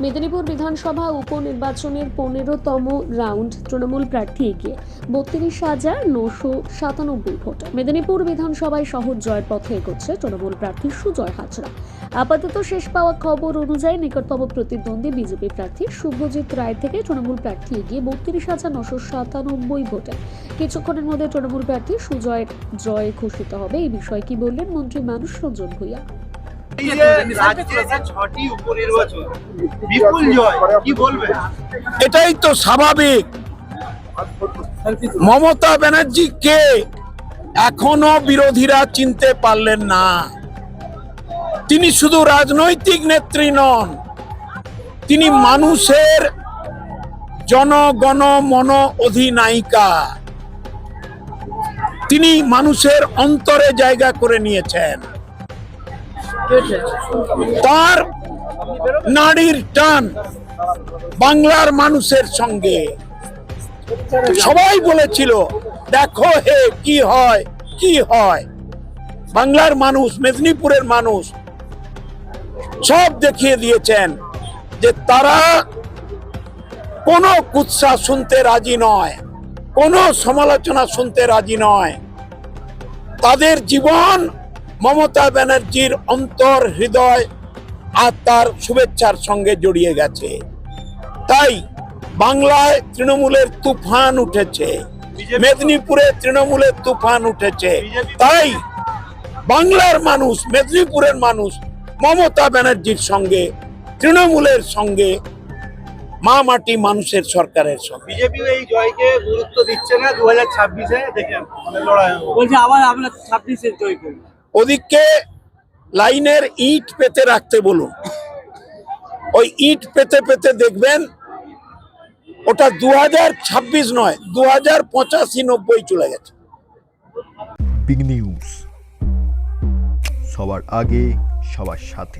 মেদিনীপুর বিধানসভা উপনির্বাচনের 15তম রাউন্ড তৃণমূল প্রার্থী এগিয়ে 32,997 ভোট। মেদিনীপুর বিধানসভায় সহজ জয়ের পথে এগোচ্ছে তৃণমূল প্রার্থী সুজয় হাজরা। আপাতত শেষ পাওয়া খবর অনুযায়ী নিকটতম প্রতিদ্বন্দ্বী বিজেপি প্রার্থী শুভজিৎ রায় থেকে তৃণমূল প্রার্থী এগিয়ে 32,997 ভোটে। কিছুক্ষণের মধ্যে তৃণমূল প্রার্থী সুজয়ের জয় ঘোষিত হবে। এই বিষয়ে কি বললেন মন্ত্রী মানুষ রঞ্জন ভূঁইয়া? এটাই তো স্বাভাবিক। মমতা ব্যানার্জিকে এখনো বিরোধীরা চিনতে পারলেন না। তিনি শুধু রাজনৈতিক নেত্রী নন, তিনি মানুষের জনগণ মন অধিনায়িকা। তিনি মানুষের অন্তরে জায়গা করে নিয়েছেন। তার নারীর টান বাংলার মানুষের সঙ্গে। সবাই বলেছিল দেখো হে কি হয় কি হয়। বাংলার মানুষ, মেদিনীপুরের মানুষ সব দেখিয়ে দিয়েছেন যে তারা কোনো কুৎসা শুনতে রাজি নয়, কোনো সমালোচনা শুনতে রাজি নয়। তাদের জীবন মমতা ব্যানার্জির অন্তর, হৃদয় আর তার শুভেচ্ছার সঙ্গে জড়িয়ে গেছে। তাই বাংলায় তৃণমূলের তুফান উঠেছে, মেদিনীপুরে তৃণমূলের তুফান উঠেছে। তাই বাংলার মানুষ, মেদিনীপুরের মানুষ মমতা ব্যানার্জির সঙ্গে, তৃণমূলের সঙ্গে, মা মাটি মানুষের সরকারের সঙ্গে। বিজেপি এই জয়কে গুরুত্ব দিচ্ছে না। 2026-এ দেখেন লড়াই বলছে আবার আমরা 26-এ জয় করব। ওদিকে লাইনের ইট পেতে রাখতে বলুন। ওই ইট পেতে পেতে দেখবেন ওটা 2026 নয়, 2085-90 চলে গেছে। বিগ নিউজ, সবার আগে সবার সাথে।